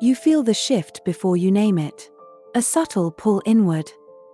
You feel the shift before you name it. A subtle pull inward.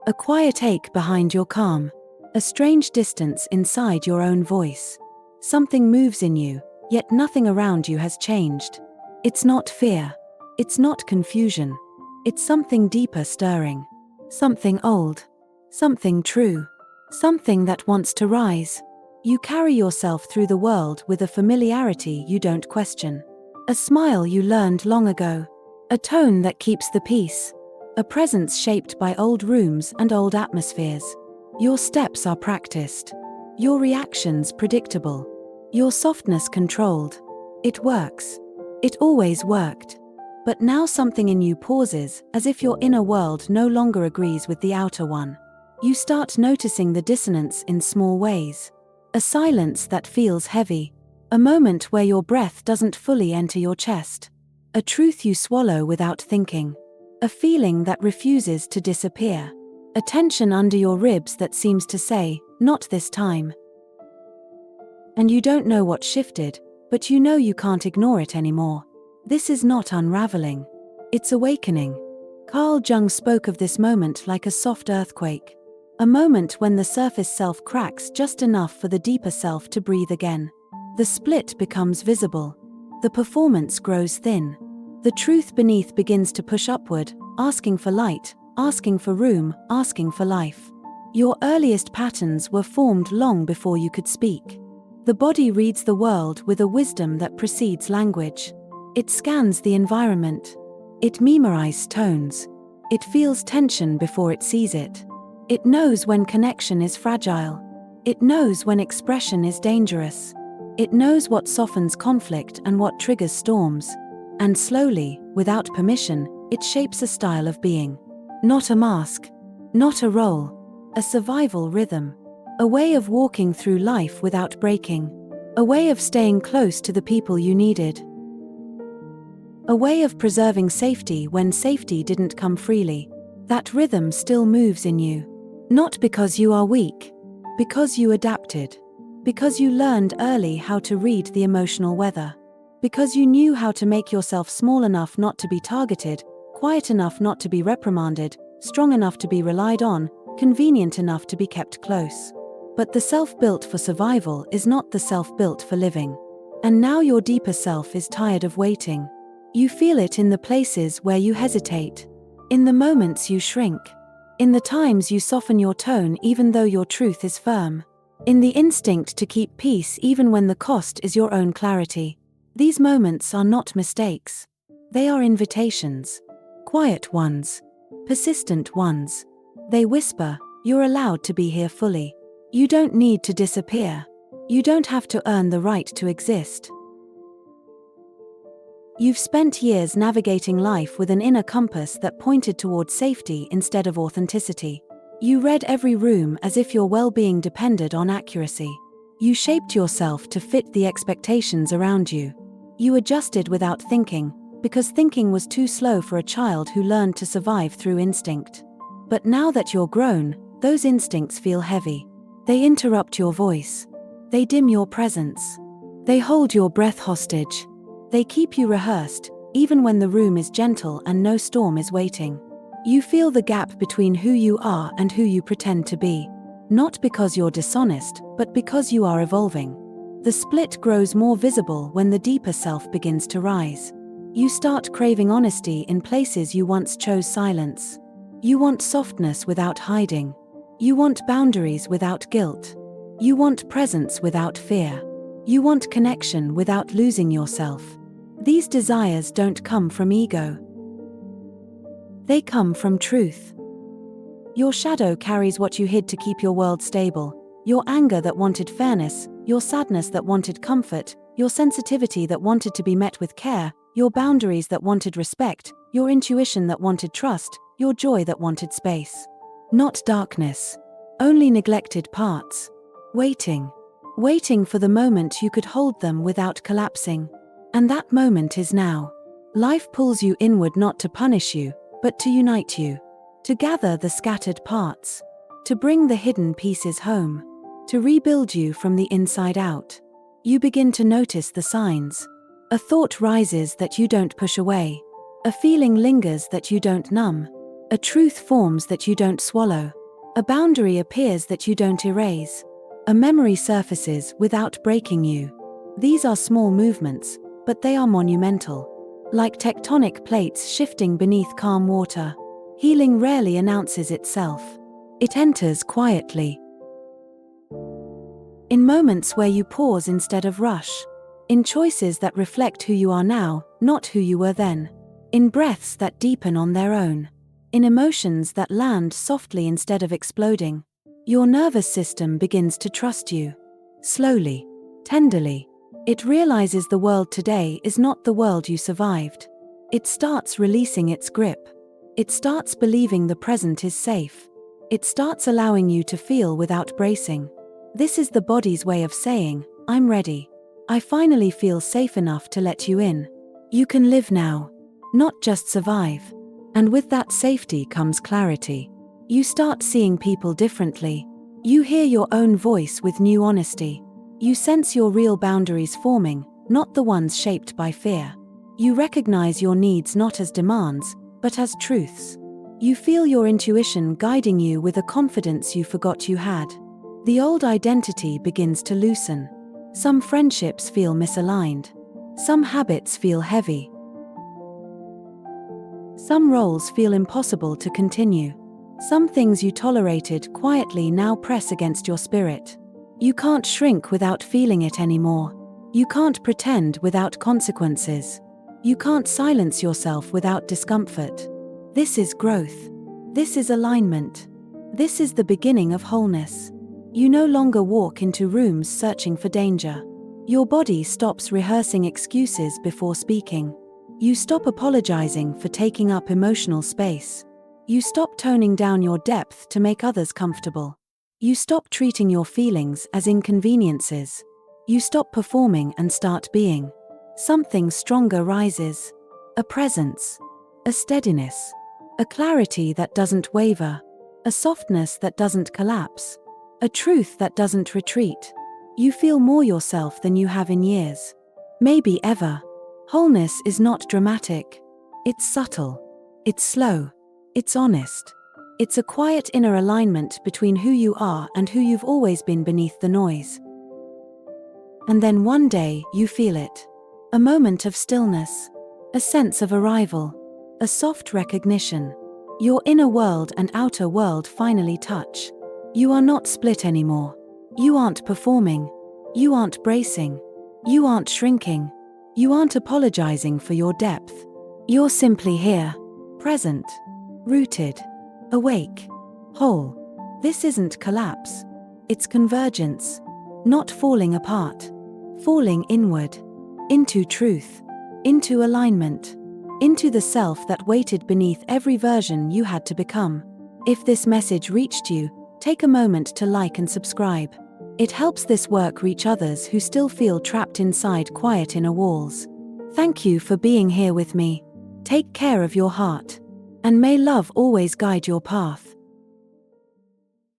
A quiet ache behind your calm. A strange distance inside your own voice. Something moves in you, yet nothing around you has changed. It's not fear. It's not confusion. It's something deeper stirring. Something old. Something true. Something that wants to rise. You carry yourself through the world with a familiarity you don't question. A smile you learned long ago. A tone that keeps the peace. A presence shaped by old rooms and old atmospheres. Your steps are practiced. Your reactions predictable. Your softness controlled. It works. It always worked. But now something in you pauses, as if your inner world no longer agrees with the outer one. You start noticing the dissonance in small ways. A silence that feels heavy. A moment where your breath doesn't fully enter your chest. A truth you swallow without thinking. A feeling that refuses to disappear. A tension under your ribs that seems to say, "Not this time." And you don't know what shifted, but you know you can't ignore it anymore. This is not unraveling. It's awakening. Carl Jung spoke of this moment like a soft earthquake. A moment when the surface self cracks just enough for the deeper self to breathe again. The split becomes visible. The performance grows thin. The truth beneath begins to push upward, asking for light, asking for room, asking for life. Your earliest patterns were formed long before you could speak. The body reads the world with a wisdom that precedes language. It scans the environment. It memorizes tones. It feels tension before it sees it. It knows when connection is fragile. It knows when expression is dangerous. It knows what softens conflict and what triggers storms. And slowly, without permission, it shapes a style of being. Not a mask. Not a role. A survival rhythm. A way of walking through life without breaking. A way of staying close to the people you needed. A way of preserving safety when safety didn't come freely. That rhythm still moves in you. Not because you are weak. Because you adapted. Because you learned early how to read the emotional weather. Because you knew how to make yourself small enough not to be targeted, quiet enough not to be reprimanded, strong enough to be relied on, convenient enough to be kept close. But the self built for survival is not the self built for living. And now your deeper self is tired of waiting. You feel it in the places where you hesitate. In the moments you shrink. In the times you soften your tone even though your truth is firm. In the instinct to keep peace even when the cost is your own clarity. These moments are not mistakes. They are invitations. Quiet ones. Persistent ones. They whisper, "You're allowed to be here fully. You don't need to disappear. You don't have to earn the right to exist." You've spent years navigating life with an inner compass that pointed toward safety instead of authenticity. You read every room as if your well-being depended on accuracy. You shaped yourself to fit the expectations around you. You adjusted without thinking, because thinking was too slow for a child who learned to survive through instinct. But now that you're grown, those instincts feel heavy. They interrupt your voice. They dim your presence. They hold your breath hostage. They keep you rehearsed, even when the room is gentle and no storm is waiting. You feel the gap between who you are and who you pretend to be. Not because you're dishonest, but because you are evolving. The split grows more visible when the deeper self begins to rise. You start craving honesty in places you once chose silence. You want softness without hiding. You want boundaries without guilt. You want presence without fear. You want connection without losing yourself. These desires don't come from ego. They come from truth. Your shadow carries what you hid to keep your world stable. Your anger that wanted fairness, your sadness that wanted comfort, your sensitivity that wanted to be met with care, your boundaries that wanted respect, your intuition that wanted trust, your joy that wanted space. Not darkness. Only neglected parts. Waiting. Waiting for the moment you could hold them without collapsing. And that moment is now. Life pulls you inward not to punish you, but to unite you. To gather the scattered parts. To bring the hidden pieces home. To rebuild you from the inside out. You begin to notice the signs. A thought rises that you don't push away. A feeling lingers that you don't numb. A truth forms that you don't swallow. A boundary appears that you don't erase. A memory surfaces without breaking you. These are small movements, but they are monumental. Like tectonic plates shifting beneath calm water, healing rarely announces itself. It enters quietly. In moments where you pause instead of rush. In choices that reflect who you are now, not who you were then. In breaths that deepen on their own. In emotions that land softly instead of exploding. Your nervous system begins to trust you. Slowly, tenderly. It realizes the world today is not the world you survived. It starts releasing its grip. It starts believing the present is safe. It starts allowing you to feel without bracing. This is the body's way of saying, I'm ready. I finally feel safe enough to let you in. You can live now, not just survive. And with that safety comes clarity. You start seeing people differently. You hear your own voice with new honesty. You sense your real boundaries forming, not the ones shaped by fear. You recognize your needs not as demands, but as truths. You feel your intuition guiding you with a confidence you forgot you had. The old identity begins to loosen. Some friendships feel misaligned. Some habits feel heavy. Some roles feel impossible to continue. Some things you tolerated quietly now press against your spirit. You can't shrink without feeling it anymore. You can't pretend without consequences. You can't silence yourself without discomfort. This is growth. This is alignment. This is the beginning of wholeness. You no longer walk into rooms searching for danger. Your body stops rehearsing excuses before speaking. You stop apologizing for taking up emotional space. You stop toning down your depth to make others comfortable. You stop treating your feelings as inconveniences. You stop performing and start being. Something stronger rises. A presence. A steadiness. A clarity that doesn't waver. A softness that doesn't collapse. A truth that doesn't retreat. You feel more yourself than you have in years. Maybe ever. Wholeness is not dramatic. It's subtle. It's slow. It's honest. It's a quiet inner alignment between who you are and who you've always been beneath the noise. And then one day you feel it. A moment of stillness. A sense of arrival. A soft recognition. Your inner world and outer world finally touch. You are not split anymore. You aren't performing. You aren't bracing. You aren't shrinking. You aren't apologizing for your depth. You're simply here. Present. Rooted. Awake. Whole. This isn't collapse. It's convergence. Not falling apart. Falling inward. Into truth. Into alignment. Into the self that waited beneath every version you had to become. If this message reached you, take a moment to like and subscribe. It helps this work reach others who still feel trapped inside quiet inner walls. Thank you for being here with me. Take care of your heart. And may love always guide your path.